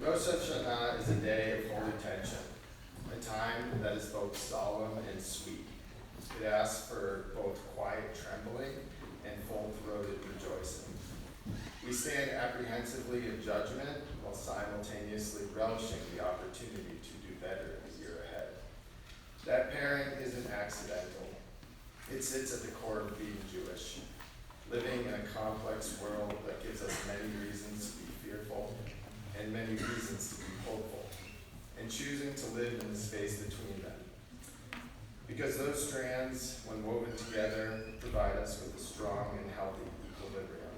Rosh Hashanah is a day of holy tension, a time that is both solemn and sweet. It asks for both quiet trembling and full-throated rejoicing. We stand apprehensively in judgment while simultaneously relishing the opportunity to do better in the year ahead. That pairing isn't accidental. It sits at the core of being Jewish, living in a complex world that gives us many reasons to be fearful and many reasons to be hopeful, and choosing to live in the space between them. Because those strands, when woven together, provide us with a strong and healthy equilibrium.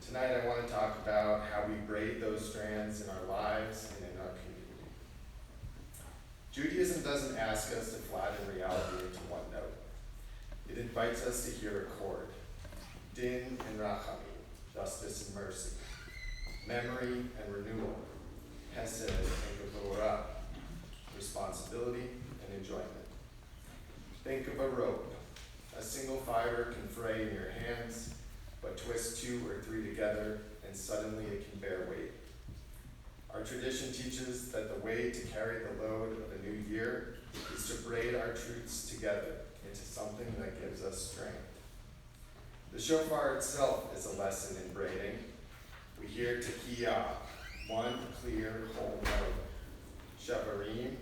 Tonight I want to talk about how we braid those strands in our lives and in our community. Judaism doesn't ask us to flatten reality into one note. It invites us to hear a chord: din and rachamim, justice and mercy, memory and renewal, hesed and gevurah, responsibility and enjoyment. Think of a rope. A single fiber can fray in your hands, but twist 2 or 3 together and suddenly it can bear weight. Our tradition teaches that the way to carry the load of a new year is to braid our truths together into something that gives us strength. The shofar itself is a lesson in braiding. We hear tekiyah, one clear whole note, shavarim,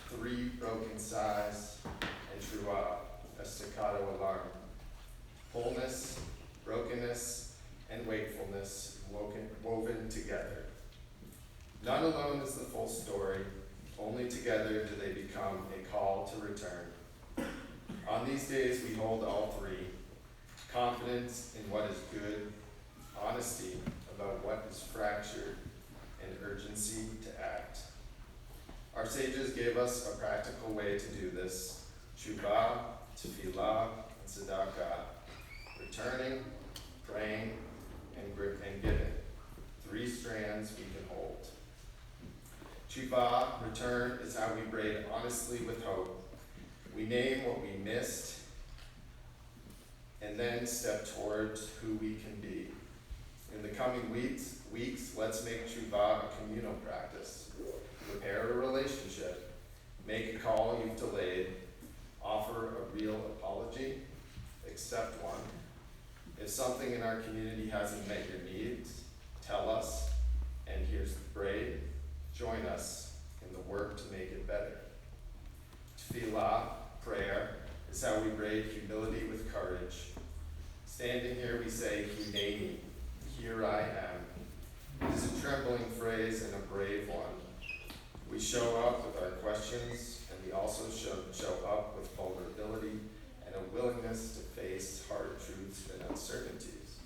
3 broken sighs, and truah, a staccato alarm. Wholeness, brokenness, and wakefulness woven together. None alone is the full story, only together do they become a call to return. On these days we hold all 3: confidence in what is good, honesty about what is fractured, and urgency to act. Our sages gave us a practical way to do this: tshuva, tefillah, and tzedakah, returning, praying, and giving. 3 strands we can hold. Tshuva, return, is how we braid honestly with hope. We name what we missed and then step towards who we can be. In the coming weeks, let's make tshuva a communal practice. Repair a relationship, make a call you've delayed, offer a real apology, accept one. If something in our community hasn't met your needs, tell us, and here's the braid. Join us in the work to make it better. Tefillah, prayer, is how we braid humility with courage. Standing here we say, Hineni, here I am. It is a trembling phrase and a brave one. We show up with our questions, and we also show up with vulnerability and a willingness to face hard truths and uncertainties.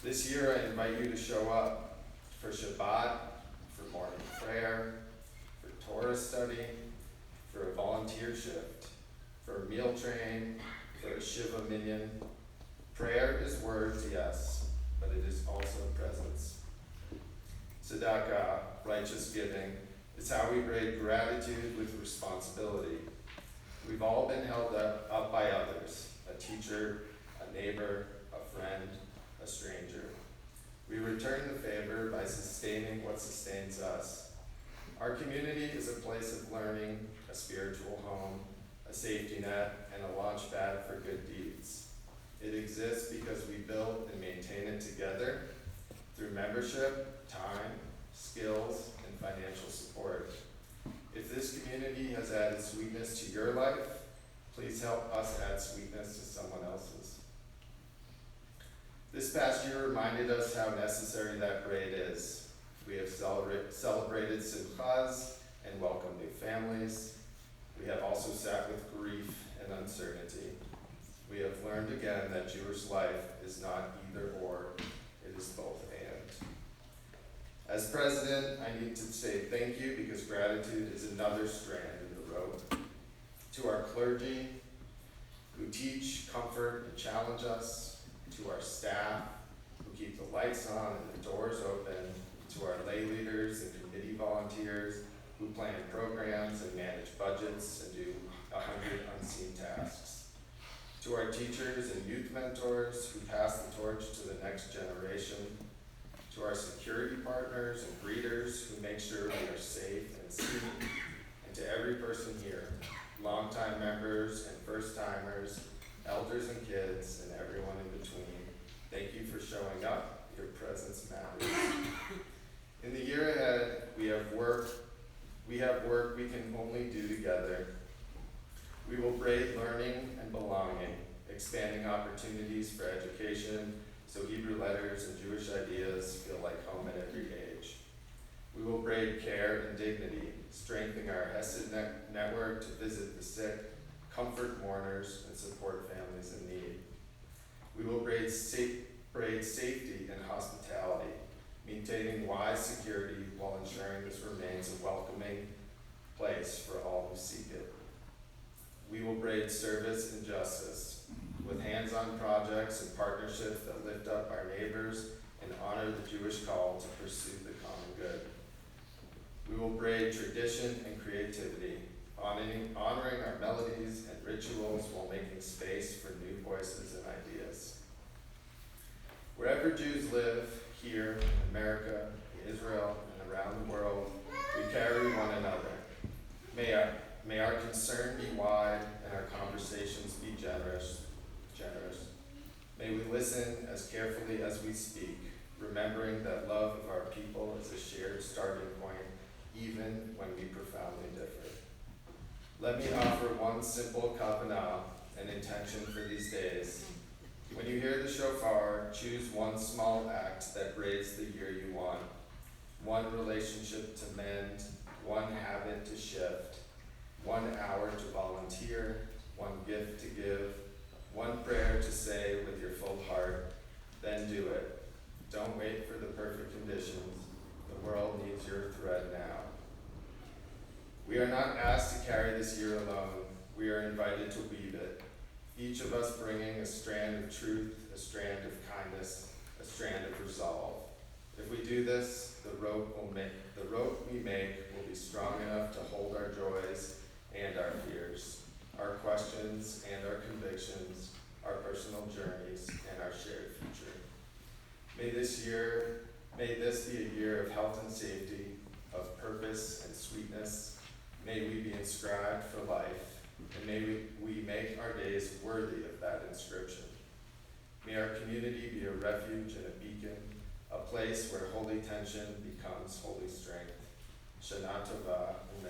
This year I invite you to show up for Shabbat, for morning prayer, for Torah study, for a volunteer shift, for a meal train, for a Shiva minyan. Prayer is words, yes, but it is also presence. Tzedakah, righteous giving, is how we braid gratitude with responsibility. We've all been held up by others: a teacher, a neighbor, a friend, a stranger. We return the favor by sustaining what sustains us. Our community is a place of learning, a spiritual home, a safety net, and a launch pad for good deeds. It exists because we build and maintain it together through membership, time, skills, and financial support. If this community has added sweetness to your life, please help us add sweetness to someone else's. This past year reminded us how necessary that braid is. We have celebrated simchas and welcomed new families. We have also sat with grief and uncertainty. We have learned again that Jewish life is not either or, it is both and. As president, I need to say thank you because gratitude is another strand in the rope. To our clergy, who teach, comfort, and challenge us, to our staff, who keep the lights on and the doors open, to our lay leaders and committee volunteers, who plan programs and manage budgets and do 100 unseen tasks. To our teachers and youth mentors who pass the torch to the next generation, to our security partners and greeters who make sure we are safe and seen, and to every person here, longtime members and first-timers, elders and kids, and everyone in between. Thank you for showing up. Your presence matters. In the year ahead, we have work we can only do together. We will braid learning and belonging, expanding opportunities for education so Hebrew letters and Jewish ideas feel like home at every age. We will braid care and dignity, strengthening our Hesed network to visit the sick, comfort mourners, and support families in need. We will braid safety and hospitality, maintaining wise security while ensuring this remains a welcoming place for all who seek it. We will braid service and justice with hands-on projects and partnerships that lift up our neighbors and honor the Jewish call to pursue the common good. We will braid tradition and creativity, honoring our melodies and rituals while making space for new voices and ideas. Wherever Jews live, here in America, in Israel, and around the world, we carry one another. May our concern be wide and our conversations be generous. May we listen as carefully as we speak, remembering that love of our people is a shared starting point, even when we profoundly differ. Let me offer one simple kavanah, an intention for these days. When you hear the shofar, choose one small act that braids the year you want. One relationship to mend, one habit to shift, 1 hour to volunteer, one gift to give, one prayer to say with your full heart, then do it. Don't wait for the perfect conditions. The world needs your thread now. We are not asked to carry this year alone. We are invited to weave it, each of us bringing a strand of truth, a strand of kindness, a strand of resolve. If we do this, the rope we make will be strong enough to hold our joys and our fears, our questions and our convictions, our personal journeys and our shared future. May this be a year of health and safety, of purpose and sweetness. May we be inscribed for life, and may we make our days worthy of that inscription. May our community be a refuge and a beacon, a place where holy tension becomes holy strength. Shanah Tovah and